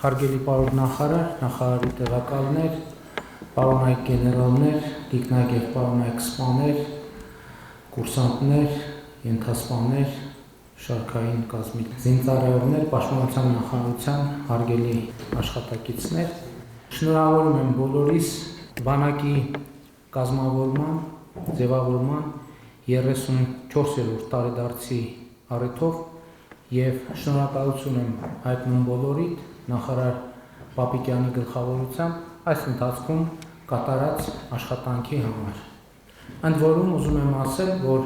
Հարգելի պարոն նախարար, նախարարի տեղակալներ, պարոնայք գեներալներ, տիկնայք և պարոնայք սպաներ, կուրսանտներ, ենթասպաներ, շարքային կազմի զինծառայողներ, պաշտպանության նախարարության հարգելի աշխատակիցներ, շնորհավորում եմ բոլորիս բանակի կազմավորման, ձևավորման 34-րդ տարեդարձի առիթով և շնորհակալություն եմ հայտնում բոլորիդ նախարար Պապիկյանի գլխավորությամբ այս ընթացքում կատարած աշխատանքի համար։ Ընդ որում ուզում եմ ասել, որ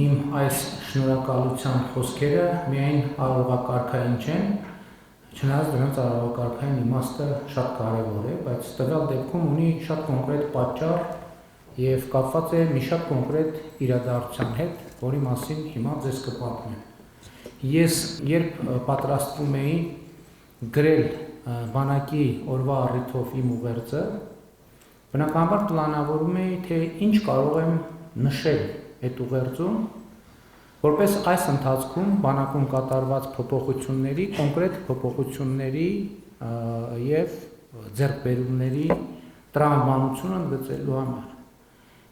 իմ այս շնորհակալության խոսքերը միայն արարողակարգային չեն, չնայած դրանց արարողակարգային իմաստը շատ կարևոր է, բայց տվյալ դեպքում ունի շատ կոնկրետ պատճառ և կապված է մի շատ կոնկրետ իրադարձության հետ, որի մասին հիմա ձեզ կպատմեմ։ Ես երբ պատրաստվում էի գրել բանակի օրվա առիթով իմ ուղերձը, բնականաբար պլանավորում էի, թե ինչ կարող եմ նշել այդ ուղերձում, որպես այս ընթացքում բանակում կատարված փոփոխությունների, կոնկրետ փոփոխությունների և ձեռքբերումների տրամաբանությունը ընդգծելու համար։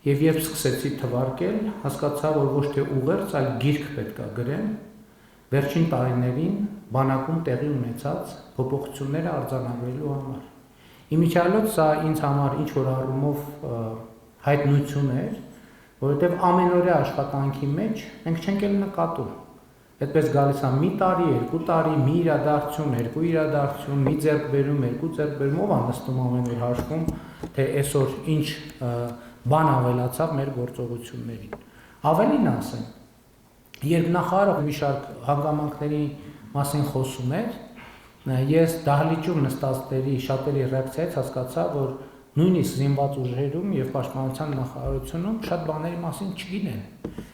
Եվ երբ սկսեցի թվարկել, հասկացա, որ ոչ թե ուղերձ, այլ գիրք պետք է գրեմ վերջին տարիներին բանակում տեղի ունեցած փոփոխությունները արձանագրելու համար։ Իմիջիալոց սա ինձ համար ինչ-որ առումով հայտնություն էր, որովհետև ամենօրյա աշխատանքի մեջ մենք չենք էլ նկատում։ Այդպես գալիս է մի տարի, երկու տարի, մի իրադարձություն, երկու իրադարձություն, մի ձեռքբերում, երկու ձեռքբերում, ով է նստում ամեն օր հաշվում, թե այսօր ինչ բան ավելացավ մեր գործողություններին։ Ավելին ասեմ, երբ նախարարը մի շարք հանգամանքների մասին խոսում էր, ես դահլիճում նստածների շատերի ռեակցիայից հասկացա, որ նույնիսկ զինված ուժերում և պաշտպանության նախարարությունում շատ բաների մասին չգիտեն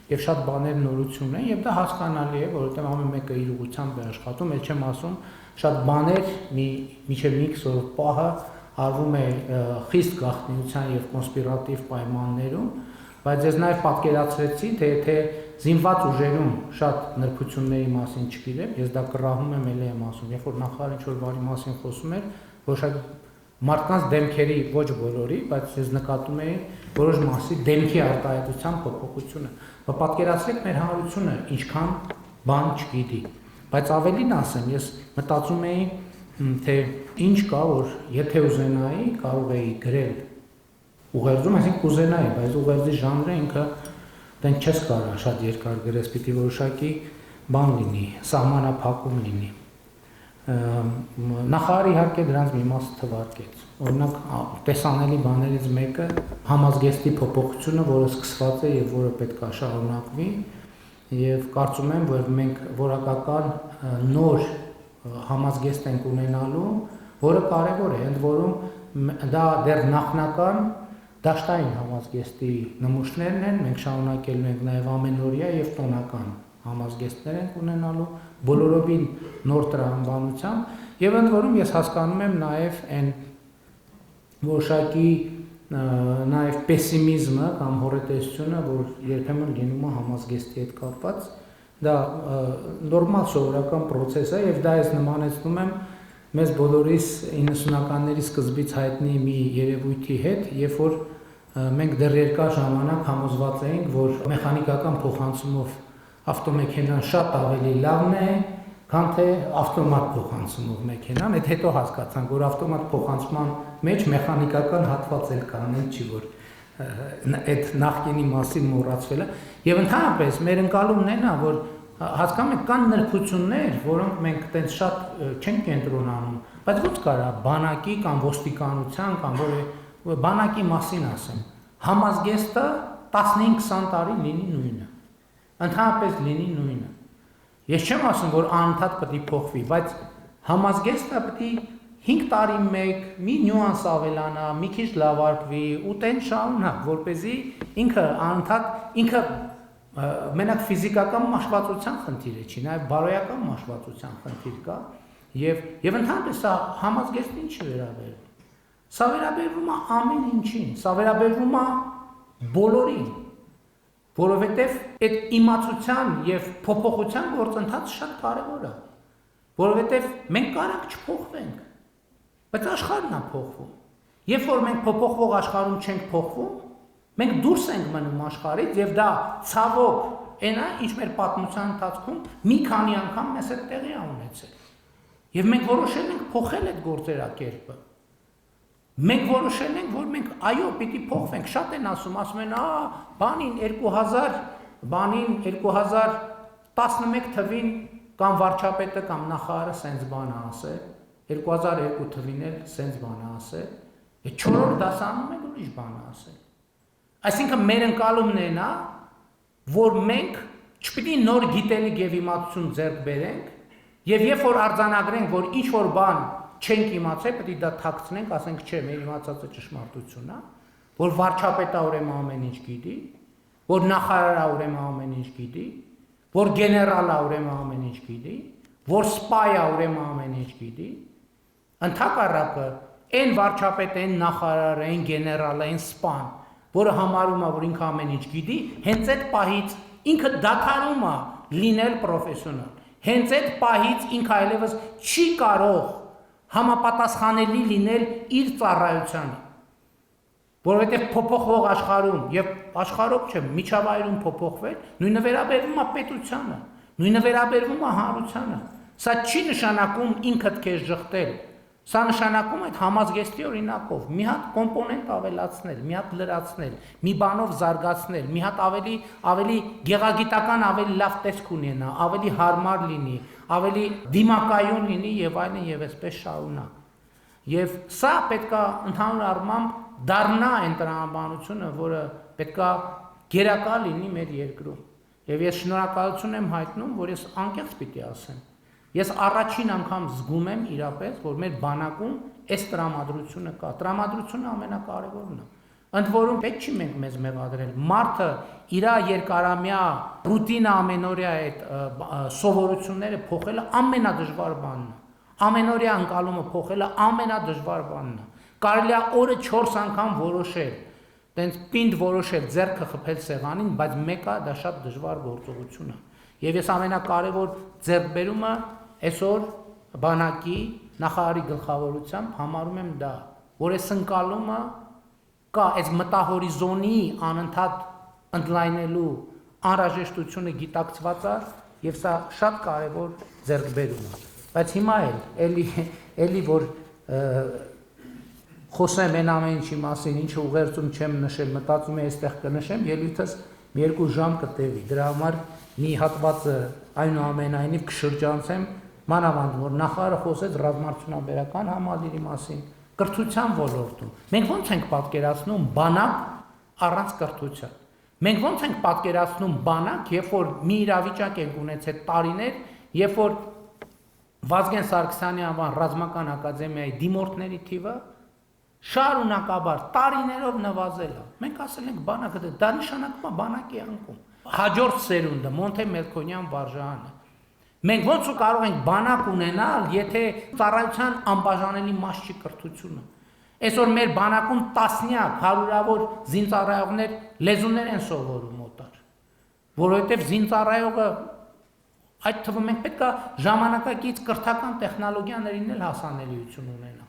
և շատ բաներ նորություն են, և դա հասկանալի է, որովհետև ամեն մեկը իր ուղղությամբ է աշխատում, էլ չեմ ասում, շատ բաներ մինչև մի քսորով պահը արվում է խիստ գաղտնիության և կոնսպիրատիվ պայմաններում, բայց ես նաև պատկերացրեցի, թե եթե զինված ուժերում շատ նրբությունների մասին չգիտեմ, ես դա կռահում եմ, էլի եմ ասում, երբ որ նախարարը ինչ-որ բանի մասին խոսում էր, որոշակի մարդկանց դեմքերի, ոչ բոլորի, բայց ես նկատում էի որոշ մասի դեմքի արտահայտության փոփոխությունը։ Պատկերացրեք մեր հանրությունը ինչքան բան չգիտի, բայց ավելին ասեմ, ես մտածում էի, թե ինչ կա, որ եթե ուզենայի, կարող էի գրել ուղերձում, այսինքն կուզենայի, բայց ուղերձի ժանրը ինքը դենք չես կարա շատ երկար գրես, պիտի որոշակի բան լինի, սահմանափակում լինի։ Նախարարը իհարկե դրանց մի մասը թվարկեց։ Օրինակ տեսանելի բաներից մեկը համազգեստի փոփոխությունը, որը սկսված է եւ որը պետք է շարունակվի, եւ կարծում եմ, որ մենք որակական նոր համազգեստ ենք ունենալու, որը կարևոր է, ընդ որում դա դեռ նախնական դաշտային համազգեստի նմուշներն են, մենք շարունակելու ենք նաեւ ամենօրյա եւ տոնական համազգեստներ ենք ունենալու բոլորովին նոր տրամաբանությամբ եւ ընդ որում ես հասկանում եմ նաեւ այն որոշակի նաեւ պեսիմիզմը կամ հոռետեսությունը, որ երբեմն լինում է համազգեստի հետ կապված, դա նորմալ սովորական process է եւ դա ես նմանեցնում եմ մեզ բոլորիս 90-ականների սկզբից հայտնի մի երևույթի հետ, երբ որ մենք դեռ երկար ժամանակ համոզված էինք, որ մեխանիկական փոխանցումով ավտոմեքենան շատ ավելի լավն է, քան թե ավտոմատ փոխանցումով մեքենան, այդ հետո հասկացանք, որ ավտոմատ փոխանցման մեջ մեխանիկական հատված էլ կան, չի որ այդ նախկինի մասին մոռացվել է, եւ ընդհանրապես մեր ընկալումն այն է, որ հասկանում եք կան նրբություններ, որոնք մենք այդպես շատ չենք կենտրոնանում, բայց ո՞նց կարա բանակի կամ ոստիկանության կամ բանակի մասին ասեմ, համազգեստը 15-20 տարի լինի նույնը, ընդհանրապես լինի նույնը։ Ես չեմ ասում, որ անընդհատ պետք է փոխվի, բայց համազգեստը պետք է 5 տարի մեկ մի նյուանս ավելանա, մի քիչ լավարկվի ու տեն շարունակ, որպեսզի ինքը անընդհատ ինքը մենակ ֆիզիկական մաշվածության խնդիր է, չի, նաև բարոյական մաշվածության խնդիր կա եւ ընդհանրապես սա համազգեստին չի վերաբերվում։ Սա վերաբերվում է ամեն ինչին, սա վերաբերվում է բոլորին, որովհետեւ այդ իմացության եւ փոփոխության գործընթացը շատ կարեւոր է, որովհետեւ մենք կարող չփոխվենք, բայց աշխարհն է փոխվում։ Երբ որ մենք փոփոխվող աշխարհում չենք փոխվում, մենք դուրս ենք մնում աշխարհից եւ դա ցավոք այնա, ինչ մեր պատմության ընթացքում մի քանի անգամ մեզ հետ տեղի է ունեցել։ Եվ մենք որոշել ենք փոխել այդ գործերակերպը։ Մենք որոշել ենք, որ մենք այո, պիտի փոխվենք, շատ են ասում են, բանին 2011 թվին կամ վարչապետը կամ նախարարը սենց բան է ասել, 2002 թվին էլ սենց բան է ասել, 4-րդ դասանում ենք ուրիշ բան է ասել։ Այսինքն մեր ընկալումն է նա, որ մենք չպիտի նոր գիտելիք եւ իմացություն ձեռք բերենք, եւ երբ որ արձանագրենք, որ ինչ որ բան չենք իմացել, պետք է դա թաքցնենք, ասենք չէ, մեր իմացածը ճշմարտությունն է, որ վարչապետը ուրեմն ամեն ինչ գիտի, որ նախարարը ուրեմն ամեն ինչ գիտի, որ գեներալը ուրեմն ամեն ինչ գիտի, որ սպայը ուրեմն ամեն ինչ գիտի, ընդհակառակը այն վարչապետը, այն նախարարը, այն գեներալը, այն սպան, որը համարում է, որ ինքը ամեն ինչ գիտի, հենց այդ պահից ինքը դադարում է լինել պրոֆեսիոնալ, հենց այդ պահից ինքը այլևս չի կարող համապատասխանելի լինել իր ծառայությանը, որովհետև փոփոխվող աշխարհում եւ աշխարհով չէ, միջավայրում փոփոխվել, նույնը վերաբերվում է պետությանը, նույնը վերաբերվում է հանրությանը։ Սա չի նշանակում ինքդ քեզ ժխտել, սա նշանակում է համազգեստի օրինակով մի հատ կոմպոնենտ ավելացնել, մի հատ լրացնել, մի բանով զարգացնել, մի հատ ավելի գեղագիտական ավելի լավ տեսք ունենա, ավելի հարմար լինի, ավելի դիմակայուն լինի եւ այլն եւ այսպես շարունակ։ Եվ սա պետքա ընդհանուր առմամբ դառնա այն տրամաբանությունը, որը պետքա գերակա լինի մեր երկրում։ Եվ ես շնորհակալություն եմ հայտնում, որ ես անկեղծ պիտի ասեմ։ Ես առաջին անգամ զգում եմ իրապես, որ մեր բանակում այս տրամադրությունը կա։ Տրամադրությունը ամենակարևորն է։ Ընդ որում պետք չի մենք մեզ մեղադրել։ Մարդը իր երկարամյա ռուտինա ամենօրյա այդ սովորությունները փոխելը ամենադժվար բանն է։ Ամենօրյա ընկալումը փոխելը ամենադժվար բանն է։ Կարելի է օրը 4 անգամ որոշել, տենց պինդ որոշել, ձեռքը խփել սեղանին, բայց մեկը դա շատ դժվար գործողություն է։ Եվ ես ամենակարևոր ձեռքբերումը այսօր բանակի նախարարի գլխավորությամբ համարում եմ դա, որ այս ընկալումը կա, այս մտահորիզոնի անընդհատ ընդլայնելու անհրաժեշտությունը գիտակցված է եւ սա շատ կարևոր ձեռքբերում է։ Բայց հիմա էլի որ խոսեմ այն ամեն ինչի մասին, ինչը ուղերձում չեմ նշել, մտածում եմ այստեղ կնշեմ, ելույթս մի 2 ժամ կտևի։ Դրա համար մի հատվածը այնուամենայնիվ կշրջանցեմ, մանավանդ որ նախարարը խոսեց ռազմարտությունաբերական համալիրի մասին, կրթության ոլորտում։ Մենք ո՞նց ենք պատկերացնում բանակ առանց կրթության։ Մենք ո՞նց ենք պատկերացնում բանակ, երբ որ մի իրավիճակ ենք ունեցել տարիներ, երբ որ Վազգեն Սարգսյանի անվան ռազմական ակադեմիայի դիմորդների թիվը շարունակաբար տարիներով նվազել է։ Մենք ասել ենք բանակը դա նշանակում է բանակի անկում։ Հաջորդ սերունդը Մոնթե Մելքոնյան վարժանը։ Մենք ոնց ու կարող ենք բանակ ունենալ, եթե ծառայության անբաժանելի մաս չի կրթությունը։ Այսօր մեր բանակում տասնյակ, հարյուրավոր զինծառայողներ լեզուներ են սովորում օտար, որովհետև զինծառայողը այդ թվում մենք պետք է ժամանակակից կրթական տեխնոլոգիաներին էլ հասանելիություն ունենանք։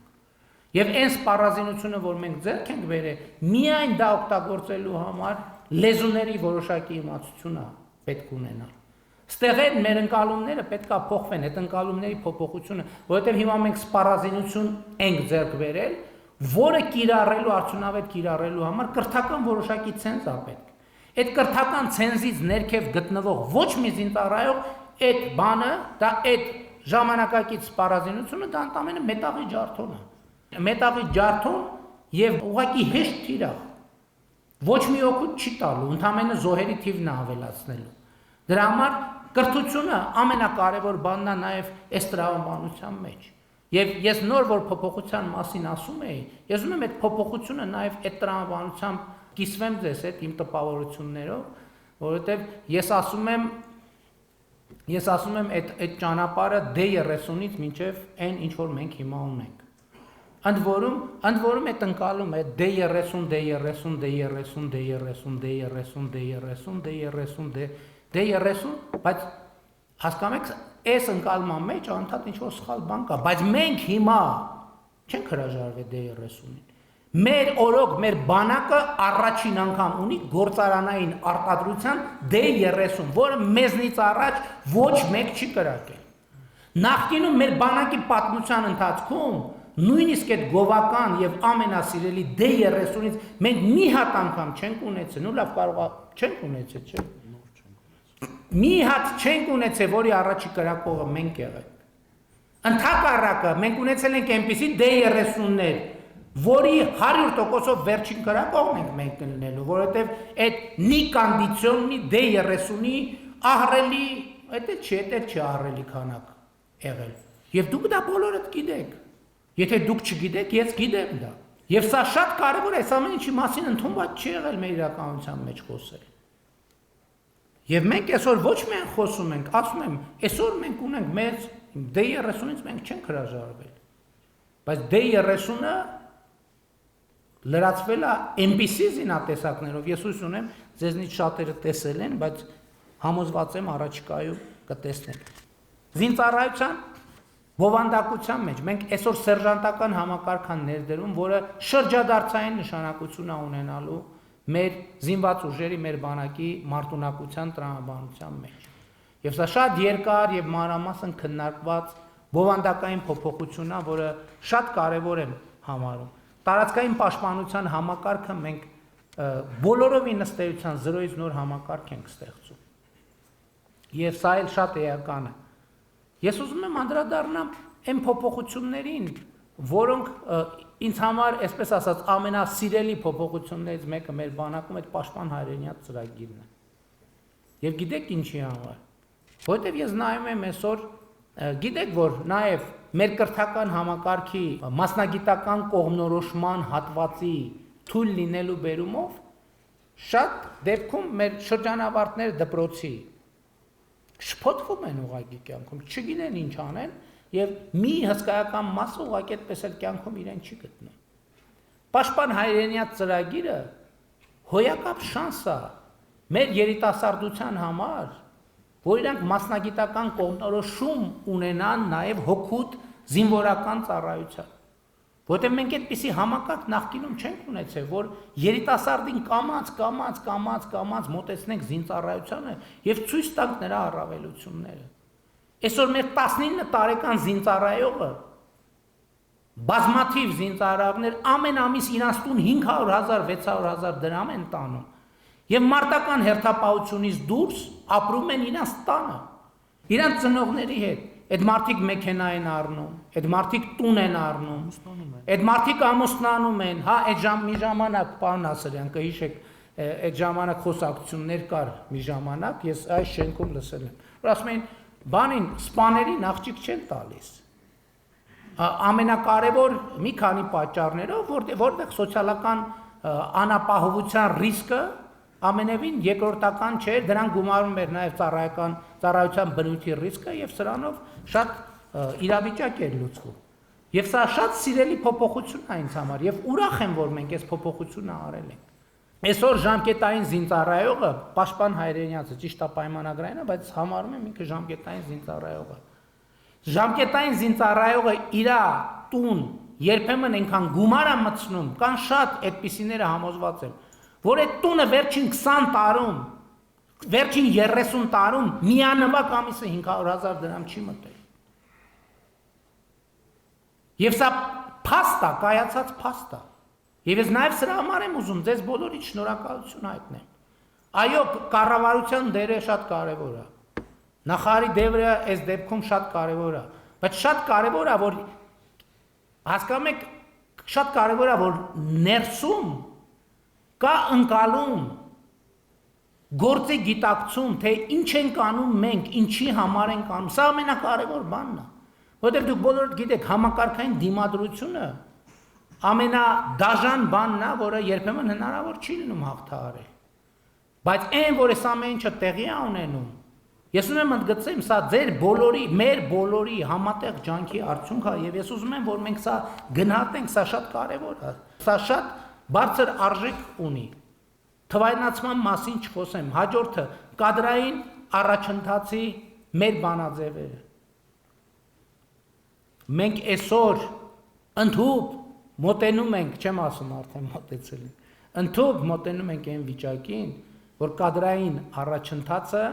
Եվ այն սպառազինությունը, որ մենք ձեռք ենք բերել, միայն դա օգտագործելու համար լեզուների որոշակի իմացություն է պետք ունենալ։ Ստեղ այդ մեր ընկալումները պետք է փոխվեն, այդ ընկալումների փոփոխությունը, որովհետև հիմա մենք սպառազինություն ենք ձեռք բերել, որը կիրառելու, արդյունավետ կիրառելու համար կրթական որոշակի ցենզ է պետք։ Այդ կրթական ցենզից ներքև գտնվող ոչ մի զինծառայող այդ բանը, դա այդ ժամանակակից սպառազինությունը դա ընդամենը մետաղի ջարդոն է։ Մետաղի ջարդոն եւ ուղղակի հեշտ թիրախ։ Ոչ մի օգուտ չի տալու, ընդամենը զոհերի թիվն է ավելացնելու։ Դրա համար կրթությունը ամենակարևոր բանն է նաեւ այս տրամաբանության մեջ։ Եվ ես նոր որ փոփոխության մասին ասում էի, ես ուզում եմ այդ փոփոխությունը նաեւ այդ տրամաբանությամբ կիսվեմ ձեզ հետ իմ տպավորություններով, որովհետեւ ես ասում եմ այդ ճանապարհը D30-ից մինչև այն ինչ որ մենք հիմա ունենք։ Ընդ որում այդ ընկալում է D30, բայց հասկանում եք, այս ընկալման մեջ անընդհատ ինչ որ սխալ բան կա, բայց մենք հիմա չենք հրաժարվել D30-ին։ Մեր օրոք, մեր բանակը առաջին անգամ ունի գործարանային արտադրության D30, որը մեզնից առաջ ոչ մեկ չի կրակել։ Նախկինում մեր բանակի պատմության ընթացքում նույնիսկ այդ գովական եւ ամենասիրելի D30-ից մենք մի հատ անգամ չենք ունեցել, ու լավ կարող չենք ունեցել, չէ՞։ Մի հատ չենք ունեցել, որի առաջի կրակողը մենք եղենք։ Ընդհակառակը մենք ունեցել ենք այնպիսի D30-ներ, որի 100%-ով վերջին կրակողն ենք մենք լինելու, որովհետև այդ նի կոնդիցիոնի D30-ի ահռելի, դա չի ահռելի քանակ եղել։ Եվ դուք դա բոլորդ գիտեք։ Եթե դուք չգիտեք, ես գիտեմ դա։ Եվ սա շատ կարևոր է, այս ամեն ինչի մասին ընդունված չի եղել մեր իրականության մեջ խոսել։ Եւ մենք այսօր ոչ միայն խոսում ենք, ասում եմ, այսօր մենք ունենք մեծ D30-ից մենք չենք հրաժարվել։ Բայց D30-ը լրացվել է այնպիսի զինատեսակներով, ես հույս ունեմ, ձեզնից շատերը տեսել են, բայց համոզված եմ առաջիկայում կտեսնենք։ Զինծառայության բովանդակության մեջ մենք այսօր սերժանտական համակարգ են ներդրում, որը շրջադարձային նշանակություն է ունենալու մեր զինված ուժերի, մեր բանակի մարտունակության տրամաբանության մեջ։ Եվ սա շատ երկար եւ մանրամասն քննարկված բովանդակային փոփոխություն է, որը շատ կարեւոր եմ համարում։ Տարածքային պաշտպանության համակարգը մենք բոլորովին ըստ էության 0-ից նոր համակարգ ենք ստեղծում։ Եվ սա էլ շատ էական է։ Ես ուզում եմ անդրադառնամ այն փոփոխություններին, որոնք ինձ համար, այսպես ասած, ամենասիրելի փոփոխություններից մեկը մեր բանակում այդ պաշտպան հայրենիաց ծրագիրն է։ Եվ գիտեք ինչի համար։ Որովհետև ես նայում եմ այսօր, գիտեք, որ նաև մեր կրթական համակարգի մասնագիտական կողմնորոշման հատվածի թույլ լինելու բերումով շատ դեպքում մեր շրջանավարտներ դպրոցի շփոթվում են ուղղակի կյանքում, չգիտեն ինչ անեն եւ մի հսկայական մասը ուղղակի այդպես էլ կյանքում իրեն չի գտնում։ Պաշտպան հայրենիաց ծրագիրը հոյակապ շանս է մեր երիտասարդության համար, որ իրանք մասնագիտական կողմնորոշում ունենան նաև հոգուտ զինվորական ծառայության։ Որտեղ մենք այդպիսի համակարգ նախկինում չենք ունեցել, որ երիտասարդին կամած մոտեցնենք զինծառայությանը եւ ցույց տանք նրա առավելությունները։ Այսօր մեր 19 տարեկան զինծառայողը բազմաթիվ զինծառայողներ ամեն ամիս իրանց տուն 500,000, 600,000 դրամ են տանում եւ մարտական հերթապահությունից դուրս ապրում են իրանց տանը, իրանց ծնողների հետ։ Այդ մարդիկ մեքենա են առնում, այդ մարդիկ տուն են առնում, այդ մարդիկ ամուսնանում են, հա, այդ մի ժամանակ, պարոն Ասրյան, կհիշեք, այդ ժամանակ խոսակցություններ կար մի ժամանակ, ես այս շենքում լսել եմ, որ ասում էին, բանին սպաներին աղջիկ չեն տալիս։ Ամենակարևոր մի քանի պատճառներով, որտեղ սոցիալական անապահովության ռիսկը ամենևին երկրորդական չէ, դրան գումարում էր նաև ծառայության բնույթի ռիսկը եւ սրանով շատ իրավիճակ էր լուծվում։ Եվ սա շատ սիրելի փոփոխություն է ինձ համար եւ ուրախ եմ, որ մենք այս փոփոխությունը արել ենք։ Այսօր ժամկետային զինծառայողը պաշտպան հայրենիացը ճիշտ է պայմանագրային է, բայց համարում եմ ինքը ժամկետային զինծառայողը։ Ժամկետային զինծառայողը իր տուն երբեմն այնքան գումար է մտցնում, կան շատ այդպիսիները համոզված են, որ այդ տունը վերջին 20 տարում, վերջին 30 տարում միանվագ ամիսը 500,000 դրամ չի մտել։ Եվ սա փաստ է, կայացած փաստ է։ Եվ ես նաև սրա համար եմ ուզում ձեզ բոլորիդ շնորհակալություն հայտնեմ։ Այո, կառավարության դերը շատ կարևոր է։ Նախարարի դերը այս դեպքում շատ կարևոր է, բայց շատ կարևոր է, որ հասկանում եք, շատ կարևոր է, որ ներսում կա ընկալում, գործի գիտակցում, թե ինչ ենք անում մենք, ինչի համար ենք անում, սա ամենակարևոր բանն է, որովհետև դուք բոլորդ գիտեք, համակարգային դիմադրությունը ամենադաժան բանն է, որը երբեմն հնարավոր չի լինում հաղթահարել, բայց այն, որ այս ամեն ինչը տեղի է ունենում, ես ուզում եմ ընդգծեմ, սա ձեր բոլորի, մեր բոլորի համատեղ ջանքի արդյունք է, եւ ես ուզում եմ, որ մենք սա գնահատենք, սա շատ կարևոր է, սա շատ բարձր արժեք ունի։ Թվայնացման մասին չխոսեմ, հաջորդը կադրային առաջընթացի մեր բանաձևերը։ Մենք այսօր Ընդհուպ մոտենում ենք, չեմ ասում արդեն մոտեցել ենք, ընդհուպ մոտենում ենք այն վիճակին, որ կադրային առաջընթացը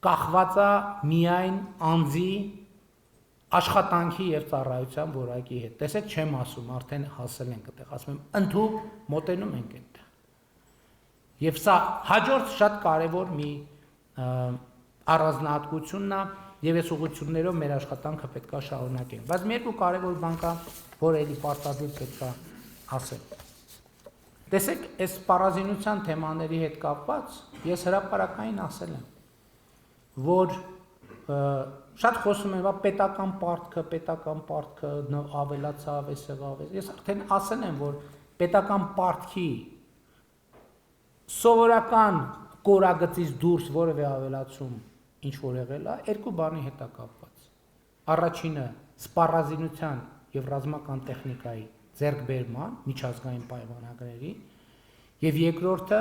կախված է միայն անձի աշխատանքի եւ ծառայության որակի հետ։ Տեսեք, չեմ ասում, արդեն հասել ենք այդտեղ, ասում եմ, ընդհուպ մոտենում ենք այդտեղ։ Եվ սա հաջորդ շատ կարևոր մի առանձնահատկությունն է, եւ այս ուղղություններով մեր աշխատանքը պետք է շարունակենք։ Բայց մի երկու կարևոր բան կա, որ էլի պարտադիր պետք է ասել։ Տեսեք, այս պարազինության թեմաների հետ կապված ես հրապարակային ասել եմ, որ շատ խոսում եմ, պետական պարտքը ավելացավ, այս եղավ։ Ես արդեն ասել եմ, որ պետական պարտքի սովորական կորագծից դուրս որևէ ավելացում ինչ որ եղել է, երկու բանի հետ է կապված։ Առաջինը սպառազինության եւ ռազմական տեխնիկայի ձեռքբերման միջազգային պայմանագրերի եւ երկրորդը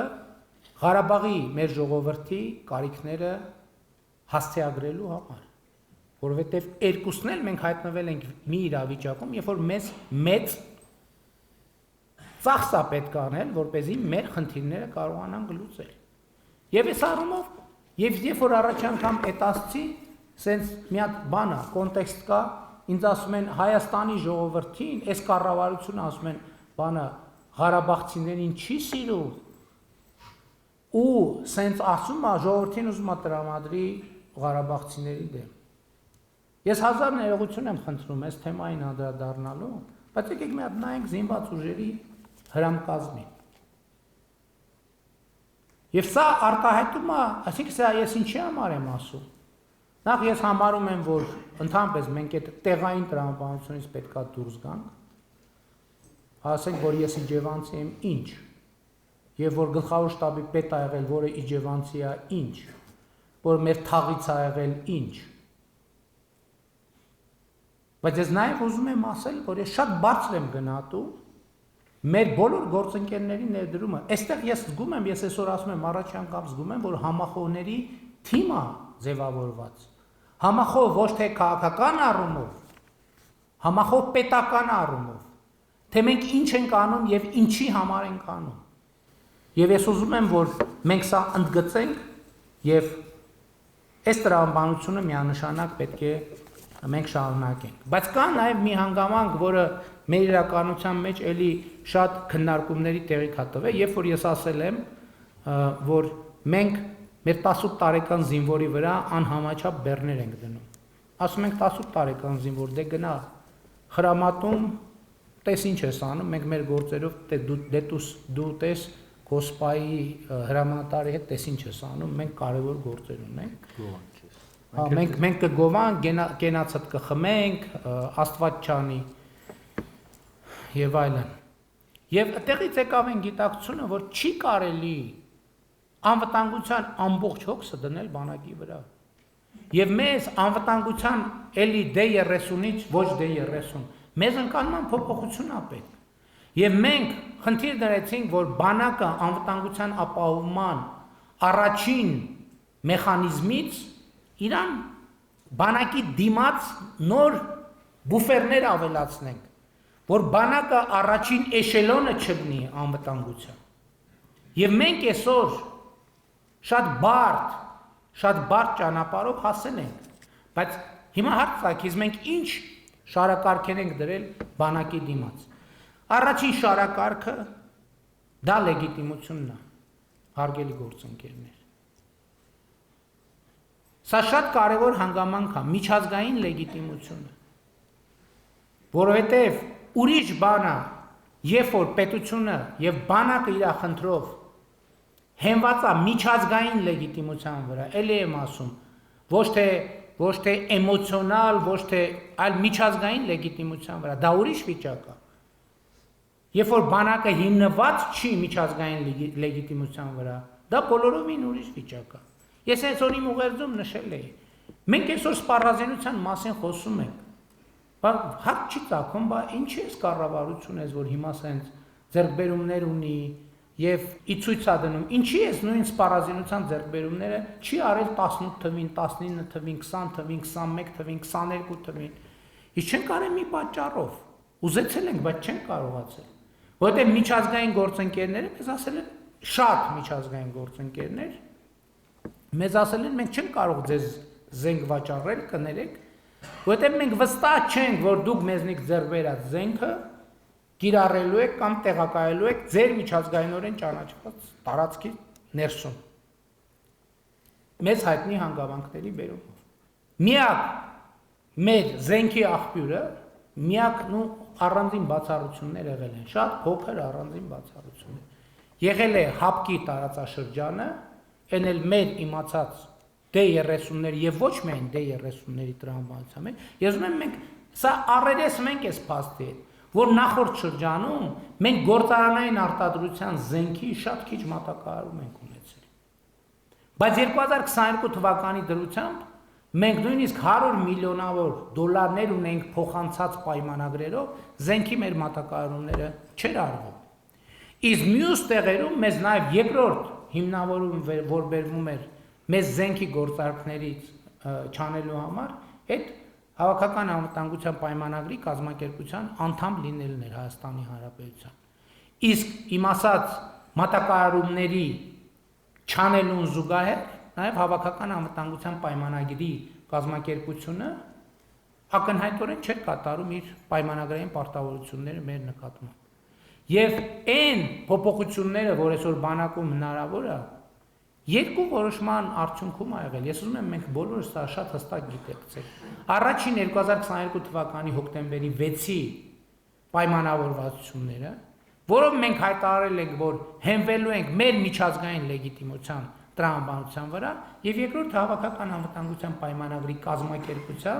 Ղարաբաղի մեր ժողովրդի կարիքները հասցեագրելու համար, որովհետեւ երկուսն էլ մենք հայտնվել ենք մի իրավիճակում, երբ որ մեզ մեծ ծախսա պետք է անել, որպեսզի մեր խնդիրները կարողանանք լուծել։ Եվ այս առումով, եւ երբ որ առաջ անգամ այդ ասցի, սենց մի հատ բան է, կոնտեքստ կա, ինձ ասում են Հայաստանի ժողովրդին, այս կառավարությունը ասում են, բանը Ղարաբաղցիներին չի սիրում, ու սենց ասում է ժողովրդին ուզում է տրամադրի Ղարաբաղցիների դեմ։ Ես հազար ներողություն եմ խնդրում այս թեմային անդրադառնալու, բայց եկեք մի հատ նայենք զինված ուժերի հրամկազմին։ Եվ սա արտահայտում է, այսինքն սա ես ինչի համար եմ ասում։ Նախ ես համարում եմ, որ ընդհանրապես մենք այդ տեղային տրամաբանությունից պետք է դուրս գանք, ասենք, որ ես իջևանցի եմ ինչ, եւ որ գլխավոր շտաբի պետ ա եղել, որը իջևանցի է ինչ, որ մեր թաղից ա եղել ինչ։ Բայց ես նաեւ ուզում եմ ասել, որ ես շատ բարձր եմ գնահատում մեր բոլոր գործընկերների ներդրումը։ Այստեղ ես զգում եմ, ես այսօր ասում եմ, առաջ անգամ զգում եմ, որ համախոհների թիմը ձևավորված։ Համախոհ ոչ թե քաղաքական առումով, համախոհ պետական առումով, թե մենք ինչ ենք անում եւ ինչի համար ենք անում։ Եվ ես ուզում եմ, որ մենք սա ընդգծենք եւ այս տրամաբանությունը միանշանակ պետք է մենք շարունակենք։ Բայց կա նաեւ մի հանգամանք, որը մեր իրականության մեջ էլի շատ քննարկումների տեղիք է տվել, երբ որ ես ասել եմ, որ մենք մեր 18 տարեկան զինվորի վրա անհամաչափ բեռներ ենք դնում։ Ասում ենք 18 տարեկան զինվոր, դե գնա խրամատում, տես ինչ ես անում, մենք մեր գործերով դու տես Կոսպայի հրամանատարի հետ տես ինչ ես անում, մենք կարևոր գործեր ունենք։ Մենք կգովանք, կենացդ կխմենք, Աստված չանի եւ այլն։ Եվ այդտեղից եկավ այն գիտակցությունը, որ չի կարելի անվտանգության ամբողջ հոգսը դնել բանակի վրա։ Եվ մեզ անվտանգության էլի D30-ից ոչ D30, մեզ ընկալման փոփոխություն է պետք։ Եվ մենք խնդիր դրեցինք, որ բանակը անվտանգության ապահովման առաջին մեխանիզմից իրան բանակի դիմաց նոր բուֆերներ ավելացնենք, որ բանակը առաջին էշելոնը չլինի անվտանգության։ Եվ մենք այսօր շատ բարդ ճանապարհով հասել ենք, բայց հիմա հարց ցակից մենք ինչ շարակարգեր ենք դրել բանակի դիմաց։ Առաջին շարակարգը դա լեգիտիմությունն է, հարգելի գործընկերներ։ Սա շատ կարևոր հանգամանք է, միջազգային լեգիտիմությունը, որովհետև ուրիշ բան է, երբ որ պետությունը եւ բանակը իր խնդրով հենված է միջազգային լեգիտիմության վրա, ելի եմ ասում, ոչ թե էմոցիոնալ, ոչ թե այլ միջազգային լեգիտիմության վրա, դա ուրիշ վիճակ է։ Երբ որ բանակը հիմնված չի միջազգային լեգիտիմության վրա, դա բոլորովին ուրիշ վիճակ է։ Ես այսօր իմ ուղերձում նշել էի։ Մենք այսօր սպառազինության մասին խոսում ենք։ Բայց հատ չի ցակում, բա ինչի է կառավարություն ես, որ հիմա սենց ձեռքբերումներ ունի եւ ի ցույց է դնում։ Ինչի է նույն սպառազինության ձեռքբերումները չի արել 18 թվին, 19 թվին, 20 թվին, 21 թվին, 22 թվին։ Ինչ չեն կարել մի պատճառով։ ուզեցել ենք, բայց չենք կարողացել։ Որտեղ միջազգային գործընկերները մեզ ասել են, շատ միջազգային գործընկերներ մեզ ասել են, մենք չենք կարող ձեզ զենք վաճառել, կներեք, որտեղ մենք վստահ չենք, որ դուք մեզնից ձեռք բերած զենքը կիրառելու եք կամ տեղակայելու եք ձեր միջազգայինորեն ճանաչված տարածքի ներսում։ Մեծ հայտնի հանգամանքների բերումով։ Միակ մեր զենքի աղբյուրը, միակն ու առանձին բացառություններ եղել են, շատ փոքր առանձին բացառություններ։ Եղել է հապկի տարածաշրջանը, այն էլ մեր իմացած D30-ներ եւ ոչ միայն D30-ների տրամաբանության մեջ, ես ուզում եմ մենք սա առերես մենք էս փաստի, որ նախորդ շրջանում մենք գործարանային արտադրության զենքի շատ քիչ մատակարարում ենք ունեցել։ Բայց 2022 թվականի դրությամբ մենք նույնիսկ 100 միլիոնավոր դոլարներ ունենք փոխանցած պայմանագրերով, զենքի մեր մատակարարումները չէր արվում։ Իսկ մյուս տեղերում մեզ նաև երկրորդ հիմնավորում որ բերվում էր մեզ զենքի գործարքներից չանելու համար, այդ Հավաքական անվտանգության պայմանագրի կազմակերպության անդամ լինելն էր Հայաստանի Հանրապետության։ Իսկ իմ ասած մատակարարումների չանելուն զուգահեռ նաև Հավաքական անվտանգության պայմանագրի կազմակերպությունը ակնհայտորեն չէր կատարում իր պայմանագրային պարտավորությունները մեր նկատմամբ։ Եվ այն փոփոխությունները, որ այսօր բանակում հնարավոր է, երկու որոշման արդյունքում ա եղել։ Ես ուզում եմ մենք բոլորս սա շատ հստակ գիտակցենք։ Առաջին 2022 թվականի հոկտեմբերի 6-ի պայմանավորվածությունները, որով մենք հայտարարել ենք, որ հենվելու ենք մեր միջազգային լեգիտիմության տրամաբանության վրա, եւ երկրորդ հավաքական անվտանգության պայմանագրի կազմակերպության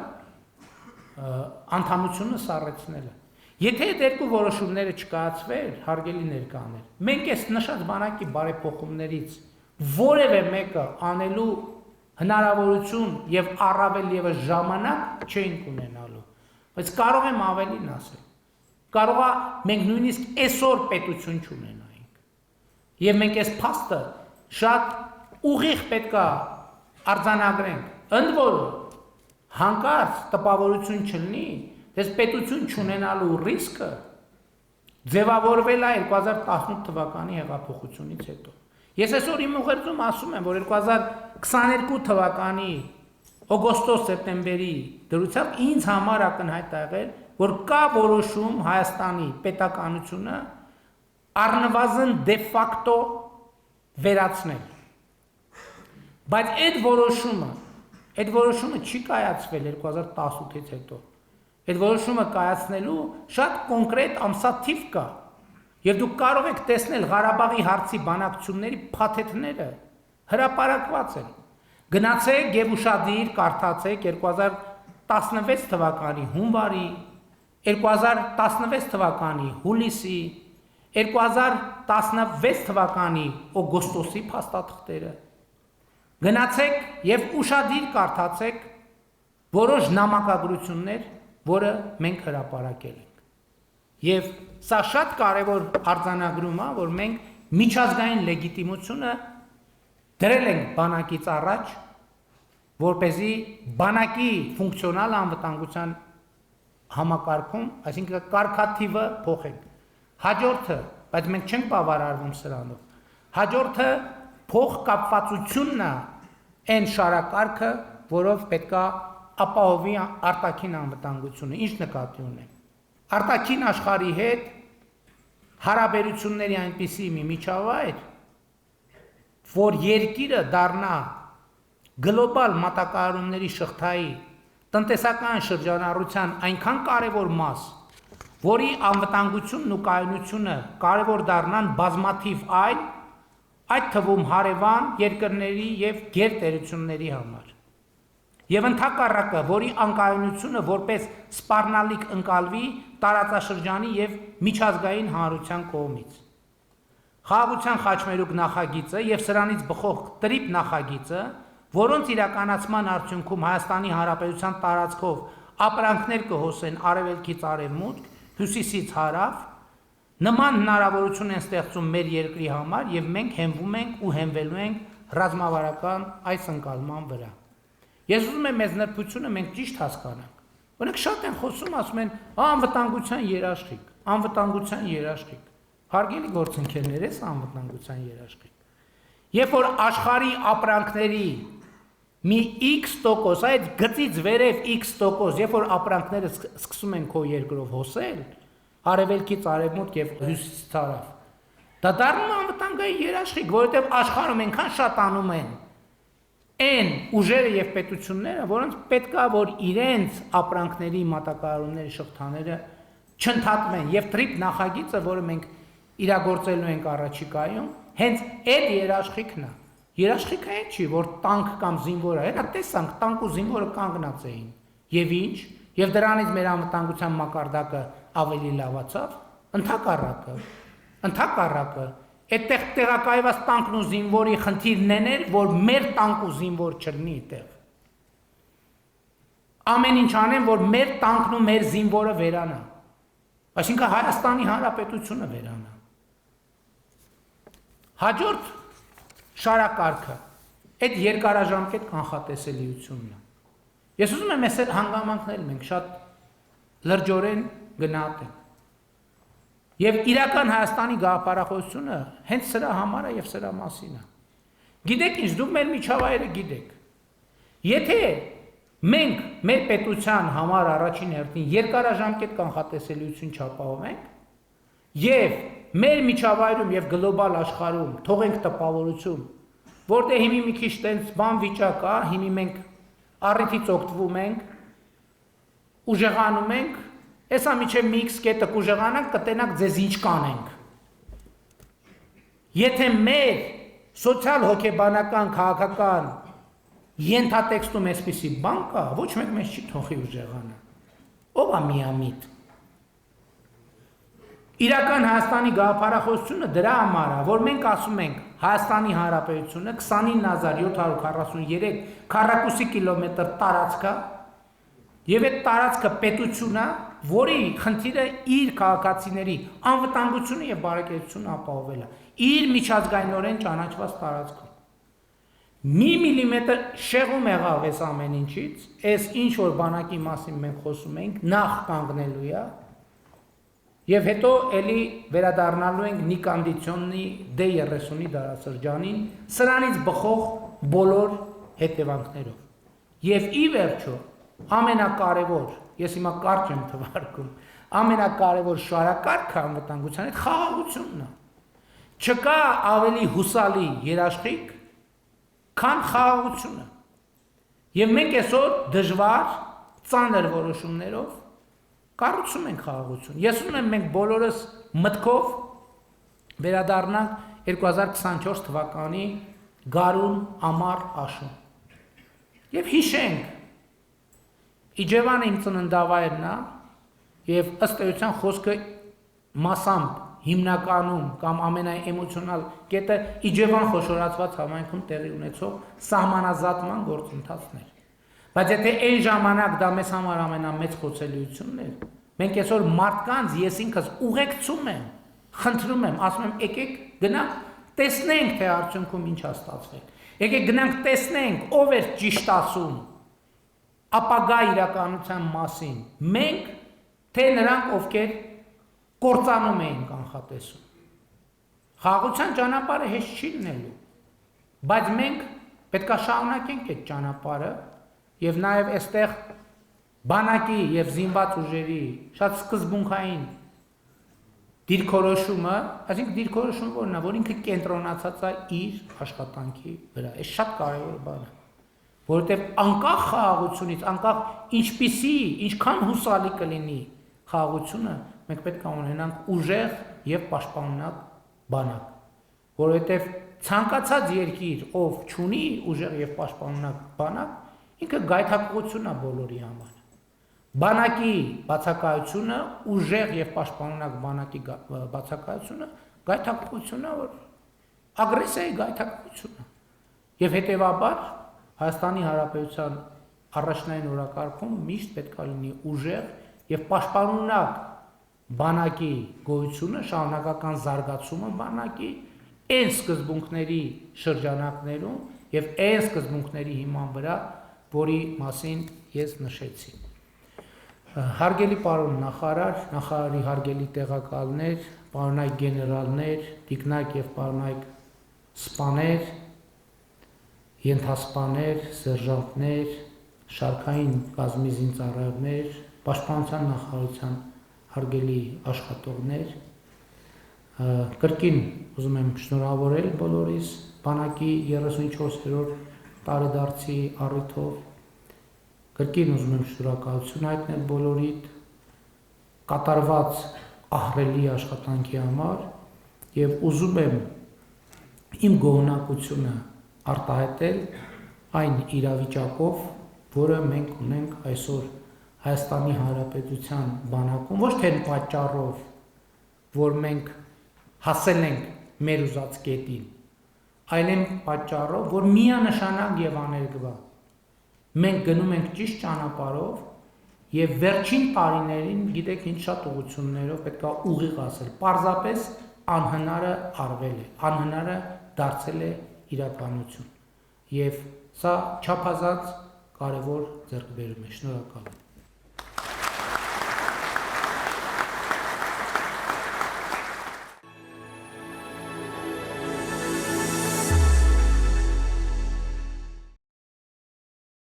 անդամությունը սառեցնելը։ Եթե այդ երկու որոշումները չկայացվեր, հարգելի ներկաներ, մենք այս նշած բանակի բարեփոխումներից որևէ մեկը անելու հնարավորություն եւ առավել եւս ժամանակ չէինք ունենալու։ Բայց կարող եմ ավելին ասել։ Կարող է մենք նույնիսկ այսօր պետություն չունենայինք։ Եվ մենք այս փաստը շատ ուղիղ պետքա արձանագրենք։ Ընդ որում հանկարծ տպավորություն չլինի, դες պետություն չունենալու ռիսկը ձևավորվել է 2018 թվականի հեղափոխությունից հետո։ Ես այսօր իմ ուղերձում ասում եմ, որ 2022 թվականի օգոստոս-սեպտեմբերի դրությամբ ինձ համար ակնհայտ է եղել, որ կա որոշում Հայաստանի պետականությունը առնվազն դե ֆակտո վերացնել։ Բայց այդ որոշումը չի կայացվել 2018-ից հետո։ Այդ որոշումը կայացնելու շատ կոնկրետ ամսաթիվ կա։ Եվ դուք կարող եք տեսնել Ղարաբաղի հարցի բանակցությունների փաթեթները հրապարակված են։ Գնացեք եւ ուշադիր կարդացեք 2016 թվականի հունվարի, 2016 թվականի հուլիսի, 2016 թվականի օգոստոսի փաստաթղթերը։ Գնացեք եւ ուշադիր կարդացեք որոշ նամակագրություններ, որը մենք հրապարակել ենք։ Եվ սա շատ կարևոր արձանագրում է, որ մենք միջազգային լեգիտիմությունը դրել ենք բանակից առաջ, որպեսզի բանակի ֆունկցիոնալ անվտանգության համակարգում, այսինքն կարգաթիվը փոխենք։ Հաջորդը, բայց մենք չենք բավարարվում սրանով։ Հաջորդը փոխկապվածությունն է այն շարակարգը, որով պետքա ապահովի արտաքին անվտանգությունը, ինչ նկատի ունենք։ Արտաքին աշխարհի հետ հարաբերությունների այնպիսի մի միջավայր, որ երկիրը դառնա գլոբալ մատակարարումների շղթայի տնտեսական շրջանառության այնքան կարևոր մաս, որի անվտանգությունն ու կայունությունը կարևոր դառնան բազմաթիվ այդ թվում հարևան երկրների եւ գերտերությունների համար։ Եվ ընդհակառակը, որի անկայունությունը որպես սպառնալիք ընկալվի տարածաշրջանի եւ միջազգային հանրության կողմից։ Խաղաղության խաչմերուկ նախագիծը եւ սրանից բխող տրիպ նախագիծը, որոնց իրականացման արդյունքում Հայաստանի Հանրապետության տարածքով ապրանքներ կհոսեն արևելքից արևմուտք, հյուսիսից հարավ, նման հնարավորություն են ստեղծում մեր երկրի համար եւ մենք հենվում ենք ու հենվելու ենք ռազմավարական այս ընկալման վրա։ Ես ուզում եմ մեզ նրբությունը մենք ճիշտ հասկանանք, Օրինակ շատ են խոսում, ասում են, անվտանգության երաշխիք։ Հարգելի գործընկերներ, էս անվտանգության երաշխիք։ Երբ որ աշխարհի ապրանքների մի X%, այդ գծից վերև X%, երբ որ ապրանքները սկսում են քո երկրով հոսել, արևելքից արևմուտք եւ հյուսիսից հարավ, դա դառնում է անվտանգային երաշխիք, որովհետեւ աշխարհում այնքան շատանում են այն ուժերը եւ պետությունները, որոնց պետքա որ իրենց ապրանքների մատակարարումների շղթաները չընդհատվեն եւ TRIP նախագիծը, որը մենք իրագործելու ենք առաջիկայում, հենց այդ երաշխիքն է։ Երաշխիքը այն չի, որ տանկ կամ զինվորը, հետո տեսանք տանկ ու զինվորը կանգնած էին։ Եվ ինչ, եւ դրանից մեր անվտանգության մակարդակը ավելի լավացավ, ընդհակառակը, այդտեղ տեղակայված տանկն ու զինվորի խնդիրն էր, որ մեր տանկ ու զինվոր չլինի այդտեղ։ Ամեն ինչ անեն, որ մեր տանկն ու մեր զինվորը վերանա։ Այսինքն Հայաստանի Հանրապետությունը վերանա։ Հաջորդ շարակարգը այդ երկարաժամկետ կանխատեսելիությունն է։ Ես ուզում եմ այս հանգամանքները մենք շատ լրջորեն գնահատենք։ Եվ իրական Հայաստանի գաղափարախոսությունը հենց սրա համար է եւ սրա մասին է։ Գիտեք ինչ, դուք մեր միջավայրը գիտեք։ Եթե մենք մեր պետության համար առաջին հերթին երկարաժամկետ կանխատեսելիություն չապահովենք եւ մեր միջավայրում եւ գլոբալ աշխարհում թողենք տպավորություն, որտեղ հիմի մի քիչ տենց բան վիճակ է, հիմի մենք առիթից օգտվում ենք, ուժեղանում ենք, Էսա միջև մի X կետը կուժեղանանք, կտենակ ձեզ ինչ կանենք։ Եթե մեր սոցիալ հոգեբանական, քաղաքական ենթատեքստում այսպիսի բան կա, ոչ մեկ մեզ չի թողի ուժեղանա։ Ով է միամիտ։ Իրական Հայաստանի գաղափարախոսությունը դրա համար է, որ մենք ասում ենք Հայաստանի Հանրապետությունը 29743 քառակուսի կիլոմետր տարածք է, եւ այդ տարածքը պետություն է, որի խնդիրը իր քաղաքացիների անվտանգությունը եւ բարեկեցությունը ապահովել է իր միջազգայինորեն ճանաչված տարածքում։ Մի միլիմետր շեղում եղավ այս ամեն ինչից, այս ինչ որ բանակի մասին մենք խոսում ենք, նախ կանգնելու է եւ հետո էլի վերադառնալու ենք նիկանդիցիոնի D30-ի դարաշրջանին, սրանից բխող բոլոր հետևանքներով։ Եվ ի վերջո ամենակարևոր, ես հիմա կարճ եմ թվարկում, ամենակարևոր շարակարգը անվտանգության այդ խաղաղությունն է։ Չկա ավելի հուսալի երաշխիք, քան խաղաղությունը։ Եվ մենք այսօր դժվար, ծանր որոշումներով կառուցում ենք խաղաղություն։ Ես ուզում եմ մենք բոլորս մտքով վերադառնանք 2024 թվականի գարուն ամառ աշուն։ Եվ հիշենք Իջևանը իմ ծննդավայրն է եւ ըստ էության խոսքը մասամբ հիմնականում կամ ամենաէմոցիոնալ կետը Իջևան խոշորացված համայնքում տեղի ունեցող սահմանազատման գործընթացն էր։ Բայց եթե այն ժամանակ դա մեզ համար ամենամեծ խոցելիությունն էր, մենք այսօր մարդկանց ես ինքս ուղեկցում եմ, խնդրում եմ, ասում եմ եկեք գնանք տեսնենք թե արդյունքում ինչ է ստացվել։ Եկեք գնանք տեսնենք ով է ճիշտ ասում ապագա իրականության մասին, մենք, թե նրանք, ովքեր կործանում էին կանխատեսում։ Խաղաղության ճանապարհը հեշտ չի լինելու, բայց մենք պետք է շարունակենք այդ ճանապարհը եւ նաեւ այստեղ բանակի եւ զինված ուժերի շատ սկզբունքային դիրքորոշումը, այսինքն դիրքորոշումը որն է, որ ինքը կենտրոնացած է իր աշխատանքի վրա։ Այս շատ կարևոր բան է։ Որովհետև անկախ խաղաղությունից, անկախ ինչքան հուսալի կլինի խաղաղությունը, մենք պետք է ունենանք ուժեղ եւ պաշտպանունակ բանակ, որովհետև ցանկացած երկիր, ով չունի ուժեղ եւ պաշտպանունակ բանակ, ինքը գայթակղություն է բոլորի համար։ Բանակի բացակայությունը, ուժեղ եւ պաշտպանունակ բանակի բացակայությունը գայթակղություն է, որ ագրեսիայի գայթակղություն է։ Եվ հետեւաբար Հայաստանի Հանրապետության առաջնային օրակարգում միշտ պետք է լինի ուժեղ եւ պաշտպանունակ բանակի գոյությունը, շարունակական զարգացումը բանակի այն սկզբունքների շրջանակներում եւ այն սկզբունքների հիման վրա, որի մասին ես նշեցի։ Հարգելի պարոն նախարար, նախարարի հարգելի տեղակալներ, պարոնայք գեներալներ, տիկնակ եւ պարոնայք սպաներ, ենթասպաներ, սերժանտներ, շարքային կազմի զինծառայողներ, պաշտպանության նախարարության հարգելի աշխատողներ, կրկին ուզում եմ շնորհավորել բոլորիս բանակի 34-րդ տարեդարձի առիթով, կրկին ուզում եմ շնորհակալություն հայտնել բոլորիդ կատարված ահռելի աշխատանքի համար եւ ուզում եմ իմ գոհունակությունը արտահայտել այն իրավիճակով, որը մենք ունենք այսօր Հայաստանի Հանրապետության բանակում, ոչ թե պատճառով, որ մենք հասել ենք մեր ուզած կետին, այլ այն պատճառով, որ միանշանակ եւ աներկբա մենք գնում ենք ճիշտ ճանապարհով եւ վերջին տարիներին, գիտեք, ինչ շատ ուղղություններով պետքա ուղիղ ասել, պարզապես անհնարը արվել է, անհնարը դարձել է իրականություն եւ սա չափազանց կարևոր ձեռքբերում է։ Շնորհակալ եմ։